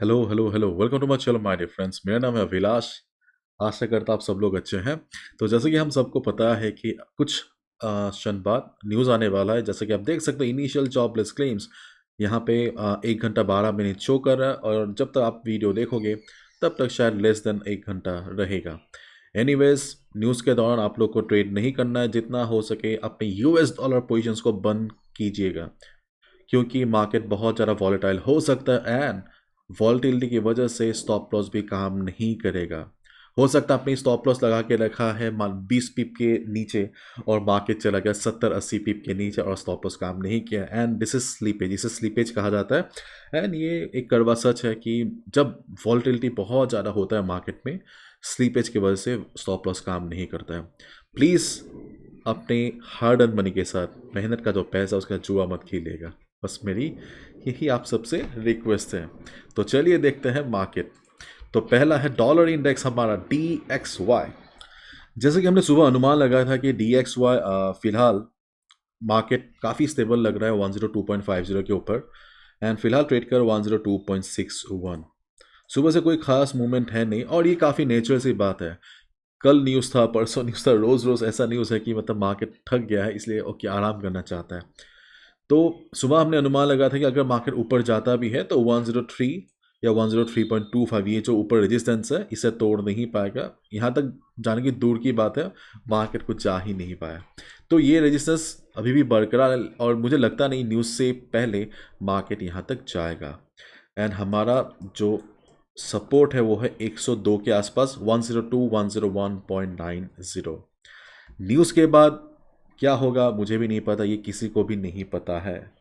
Hello hello hello welcome to my channel my dear friends. मेरा नाम है अभिलाष। आशा करता आप सब लोग अच्छे हैं। तो जैसे कि हम सबको पता है कि कुछ क्षण बाद न्यूज़ आने वाला है। जैसे कि आप देख सकते हैं इनिशियल जॉबलेस क्लेम्स यहाँ पे 1 घंटा 12 मिनट शो कर रहा है, और जब तक आप वीडियो देखोगे तब तक शायद लेस देन 1 घंटा रहेगा। एनीवेज, न्यूज़ के दौरान आप लोग को ट्रेड नहीं करना है। जितना हो सके अपने यूएस डॉलर पोजिशंस को बंद कीजिएगा, क्योंकि मार्केट बहुत ज़्यादा वॉलेटाइल हो सकता है एंड वॉलेटिलिटी की वजह से स्टॉप लॉस भी काम नहीं करेगा। हो सकता है आपने स्टॉप लॉस लगा के रखा है 20 पिप के नीचे और मार्केट चला गया 70-80 पिप के नीचे और स्टॉप लॉस काम नहीं किया, एंड दिस इज स्लीपेज। इसे स्लीपेज कहा जाता है। एंड ये एक कड़वा सच है कि जब वॉलेटिलिटी बहुत ज़्यादा होता है मार्केट में, स्लीपेज की वजह से स्टॉप लॉस काम नहीं करता है। प्लीज़ अपने हार्ड अर्न मनी के साथ मेहनत का जो पैसा उसका जुआ मत खेलिएगा। बस मेरी यही आप सबसे रिक्वेस्ट है। तो चलिए देखते हैं मार्केट। तो पहला है डॉलर इंडेक्स हमारा DXY। जैसे कि हमने सुबह अनुमान लगाया था कि DXY फिलहाल मार्केट काफ़ी स्टेबल लग रहा है 102.50 के ऊपर, एंड फिलहाल ट्रेड कर 102.61। सुबह से कोई खास मूवमेंट है नहीं, और ये काफ़ी नेचुरल सी बात है। कल न्यूज़ था, परसों न्यूज़ था, रोज़ रोज़ ऐसा न्यूज़ है कि मतलब मार्केट थक गया है, इसलिए ओके आराम करना चाहता है। तो सुबह हमने अनुमान लगाया था कि अगर मार्केट ऊपर जाता भी है तो 103 या 103.25, ये जो ऊपर रेजिस्टेंस है इसे तोड़ नहीं पाएगा। यहाँ तक जाने की दूर की बात है, मार्केट कुछ जा ही नहीं पाया। तो ये रेजिस्टेंस अभी भी बरकरार है, और मुझे लगता नहीं न्यूज़ से पहले मार्केट यहाँ तक जाएगा। एंड हमारा जो सपोर्ट है वो है 102 के आसपास, 102 101.90। न्यूज़ के बाद क्या होगा मुझे भी नहीं पता, ये किसी को भी नहीं पता है।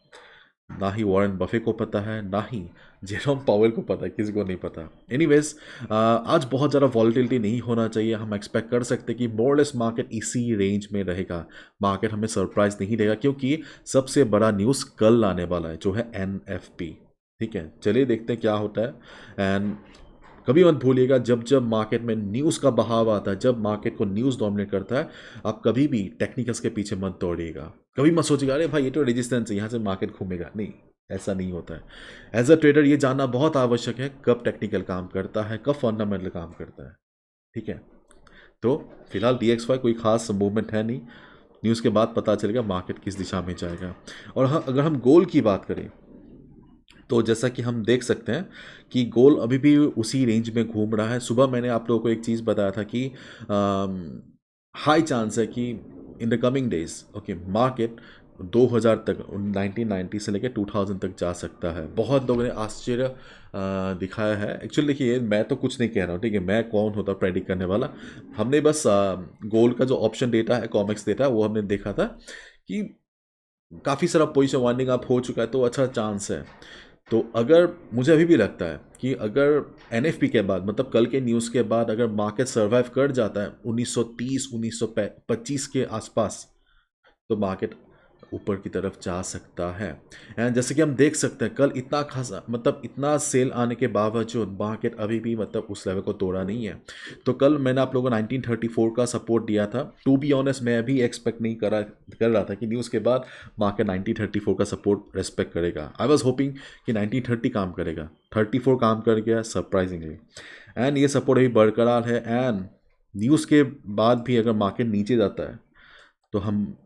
ना ही वॉरेन बफे को पता है, ना ही जेरोम पावेल को पता है, किसी को नहीं पता। एनीवेज, आज बहुत ज़्यादा वॉलेटिलिटी नहीं होना चाहिए। हम एक्सपेक्ट कर सकते कि मोरलेस मार्केट इसी रेंज में रहेगा। मार्केट हमें सरप्राइज नहीं देगा, क्योंकि सबसे बड़ा न्यूज़ कल आने वाला है जो है NFP। ठीक है, चलिए देखते हैं क्या होता है। एंड कभी मत भूलिएगा, जब जब मार्केट में न्यूज़ का बहाव आता है, जब मार्केट को न्यूज़ डोमिनेट करता है, आप कभी भी टेक्निकल्स के पीछे मत दौड़िएगा। कभी मत सोचिएगा अरे भाई ये तो रेजिस्टेंस है यहाँ से मार्केट घूमेगा, नहीं। ऐसा नहीं होता है। एज अ ट्रेडर ये जानना बहुत आवश्यक है कब टेक्निकल काम करता है, कब फंडामेंटल काम करता है। ठीक है, तो फिलहाल DXY कोई खास मूवमेंट है नहीं। न्यूज़ के बाद पता चलेगा मार्केट किस दिशा में जाएगा। और हाँ, अगर हम गोल की बात करें तो जैसा कि हम देख सकते हैं कि गोल अभी भी उसी रेंज में घूम रहा है। सुबह मैंने आप लोगों को एक चीज़ बताया था कि हाई चांस है कि in the coming days okay market 2000 तक, 1990 से लेकर 2000 तक जा सकता है। बहुत लोगों ने आश्चर्य दिखाया है। एक्चुअली देखिए, मैं तो कुछ नहीं कह रहा हूँ, ठीक है, मैं कौन होता प्रेडिक्ट करने वाला। हमने बस गोल्ड का जो ऑप्शन डेटा है, कॉमेक्स डेटा, वो हमने देखा था कि काफ़ी सारा पोजीशन वाइंडिंग अप हो चुका है, तो अच्छा चांस है। तो अगर मुझे अभी भी लगता है कि अगर NFP के बाद, मतलब कल के न्यूज़ के बाद, अगर मार्केट सर्वाइव कर जाता है 1930 1925 के आसपास, तो मार्केट ऊपर की तरफ जा सकता है। एंड जैसे कि हम देख सकते हैं कल इतना खासा, मतलब इतना सेल आने के बावजूद मार्केट अभी भी मतलब उस लेवल को तोड़ा नहीं है। तो कल मैंने आप लोगों को 1934 का सपोर्ट दिया था। टू बी ऑनेस्ट, मैं भी एक्सपेक्ट नहीं कर रहा था कि न्यूज़ के बाद मार्केट 1934 का सपोर्ट रेस्पेक्ट करेगा। आई वॉज होपिंग कि 1930 काम करेगा। 34 काम कर गया सरप्राइजिंगली, एंड ये सपोर्ट अभी बरकरार है। एंड न्यूज़ के बाद भी अगर मार्केट नीचे जाता है तो हम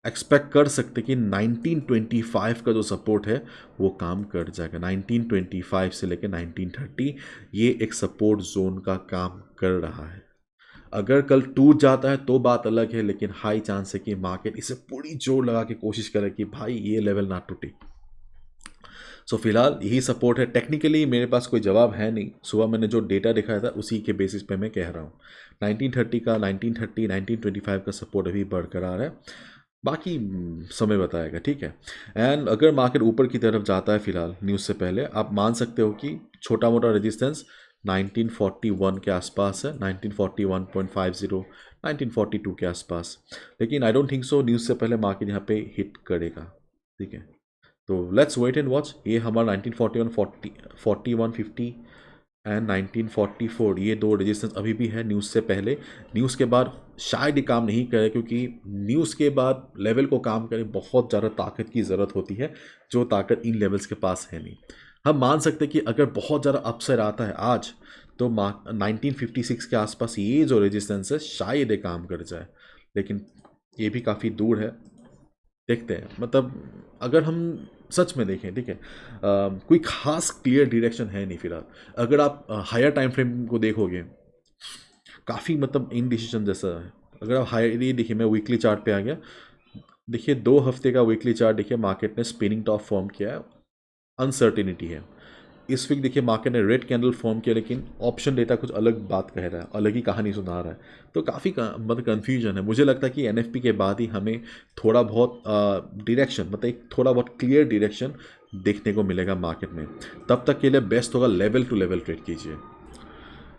एक्सपेक्ट कर सकते कि 1925 का जो सपोर्ट है वो काम कर जाएगा। 1925 से लेकर 1930 ये एक सपोर्ट जोन का काम कर रहा है। अगर कल टूट जाता है तो बात अलग है, लेकिन हाई चांस है कि मार्केट इसे पूरी जोर लगा के कोशिश करे कि भाई ये लेवल ना टूटे। सो फिलहाल यही सपोर्ट है। टेक्निकली मेरे पास कोई जवाब है नहीं। सुबह मैंने जो डेटा दिखाया था उसी के बेसिस पे मैं कह रहा हूँ। 1930 का, 1930 1925 का सपोर्ट अभी बरकरार है। बाकी समय बताएगा, ठीक है। एंड अगर मार्केट ऊपर की तरफ जाता है फिलहाल न्यूज़ से पहले, आप मान सकते हो कि छोटा मोटा रेजिस्टेंस 1941 के आसपास है, 1941.50, 1942 के आसपास। लेकिन I don't think so news से पहले मार्केट यहाँ पे हिट करेगा। ठीक है, तो लेट्स वेट एंड वॉच। ये हमारा 1941 4150 एंड 1944, ये दो रेजिस्टेंस अभी भी है न्यूज़ से पहले। न्यूज़ के बाद शायद ये काम नहीं करे, क्योंकि न्यूज़ के बाद लेवल को काम करें बहुत ज़्यादा ताकत की ज़रूरत होती है, जो ताकत इन लेवल्स के पास है नहीं। हम मान सकते हैं कि अगर बहुत ज़्यादा अपसाइड आता है आज, तो 1956 के आसपास ये जो रेजिस्टेंस है शायद ये काम कर जाए, लेकिन ये भी काफ़ी दूर है। देखते हैं, मतलब अगर हम सच में देखें, ठीक है, कोई खास क्लियर डायरेक्शन है नहीं फिलहाल। अगर आप हायर टाइम फ्रेम को देखोगे, काफ़ी मतलब इनडिसीजन जैसा है। अगर आप हायर, ये देखिए मैं वीकली चार्ट पे आ गया, देखिए 2 हफ्ते का वीकली चार्ट देखिए, मार्केट ने स्पिनिंग टॉप फॉर्म किया है, अनसर्टिनिटी है। इस वीक देखिए मार्केट ने रेड कैंडल फॉर्म किया, लेकिन ऑप्शन डेटा कुछ अलग बात कह रहा है, अलग ही कहानी सुना रहा है। तो काफ़ी मतलब कन्फ्यूजन है। मुझे लगता है कि एनएफपी के बाद ही हमें थोड़ा बहुत डायरेक्शन, मतलब एक थोड़ा बहुत क्लियर डायरेक्शन देखने को मिलेगा मार्केट में। तब तक के लिए बेस्ट होगा लेवल टू लेवल ट्रेड कीजिए।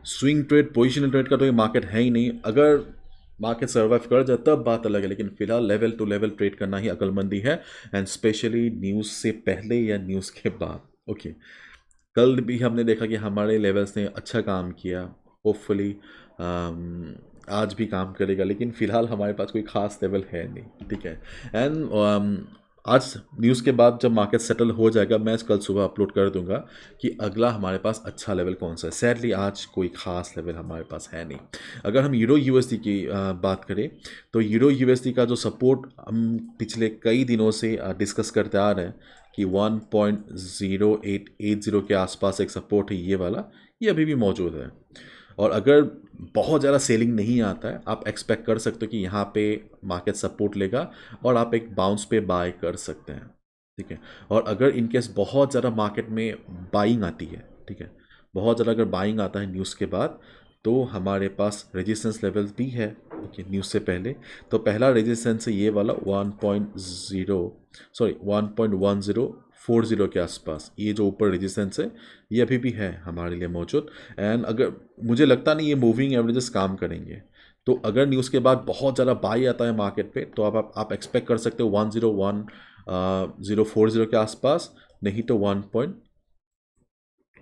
स्विंग ट्रेड, पोजिशनल ट्रेड का तो ये मार्केट है ही नहीं। अगर मार्केट सर्वाइव कर जाए तब बात अलग है, लेकिन फिलहाल लेवल टू लेवल ट्रेड करना ही अक्लमंदी है, एंड स्पेशली न्यूज़ से पहले या न्यूज़ के बाद। ओके, कल भी हमने देखा कि हमारे लेवल्स ने अच्छा काम किया, होपफुली आज भी काम करेगा, लेकिन फ़िलहाल हमारे पास कोई ख़ास लेवल है नहीं, ठीक है। एंड आज न्यूज़ के बाद जब मार्केट सेटल हो जाएगा, मैं कल सुबह अपलोड कर दूंगा कि अगला हमारे पास अच्छा लेवल कौन सा है। सैडली आज कोई ख़ास लेवल हमारे पास है नहीं। अगर हम यूरो यूएसडी की बात करें, तो यूरो यूएसडी का जो सपोर्ट हम पिछले कई दिनों से डिस्कस करते आ रहे हैं कि 1.0880 के आसपास एक सपोर्ट है, ये वाला, ये अभी भी मौजूद है। और अगर बहुत ज़्यादा सेलिंग नहीं आता है, आप एक्सपेक्ट कर सकते हो कि यहाँ पे मार्केट सपोर्ट लेगा और आप एक बाउंस पे बाय कर सकते हैं, ठीक है। और अगर इनकेस बहुत ज़्यादा मार्केट में बाइंग आती है, ठीक है, बहुत ज़्यादा अगर बाइंग आता है न्यूज़ के बाद, तो हमारे पास रेजिस्टेंस लेवल भी है, ओके, न्यूज़ से पहले। तो पहला रेजिस्टेंस है ये वाला 1.1040 के आसपास, ये जो ऊपर रेजिस्टेंस है ये अभी भी है हमारे लिए मौजूद। एंड अगर, मुझे लगता नहीं ये मूविंग एवरेजेस काम करेंगे, तो अगर न्यूज़ के बाद बहुत ज़्यादा बाई आता है मार्केट पे, तो आप एक्सपेक्ट कर सकते हो 101,040 के आसपास, नहीं तो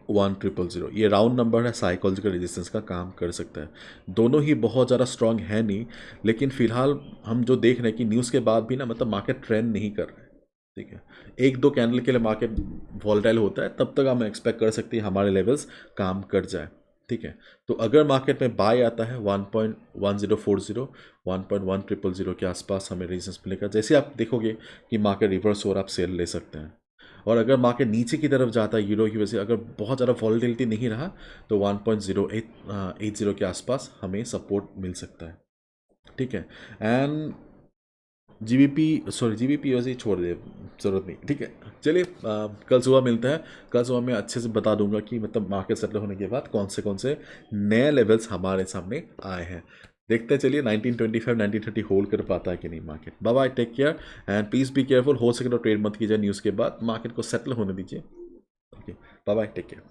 1.1000। ये राउंड नंबर है, साइकोलॉजिकल रेजिस्टेंस का काम कर सकता है। दोनों ही बहुत ज़्यादा स्ट्रांग है नहीं, लेकिन फिलहाल हम जो देख रहे हैं कि न्यूज़ के बाद भी ना, मतलब मार्केट ट्रेंड नहीं कर रहा है, ठीक है। एक दो कैंडल के लिए मार्केट वॉलेटाइल होता है, तब तक हम एक्सपेक्ट कर सकते हैं हमारे लेवल्स काम कर जाए, ठीक है। तो अगर मार्केट में बाय आता है 1.1040, 1.1000 के आसपास हमें रेजिस्टेंस मिलेगा। जैसे आप देखोगे कि मार्केट रिवर्स हो रहा, आप सेल ले सकते हैं। और अगर मार्केट नीचे की तरफ जाता है यूरो की वजह से, अगर बहुत ज़्यादा वॉलेटिलिटी नहीं रहा, तो 1.0880 के आसपास हमें सपोर्ट मिल सकता है, ठीक है। एंड जीबीपी वैसे ही छोड़ दे, ज़रूरत नहीं, ठीक है। चलिए कल सुबह मिलते हैं। कल सुबह मैं अच्छे से बता दूंगा कि मतलब मार्केट सेटल होने के बाद कौन से नए लेवल्स हमारे सामने आए हैं। देखते हैं, चलिए 1925 1930 होल्ड कर पाता है कि नहीं market. Bye bye, take care and please be careful. हो सके तो ट्रेड मत कीजिए न्यूज़ के बाद, मार्केट को सेटल होने दीजिए। Okay, bye bye, take care.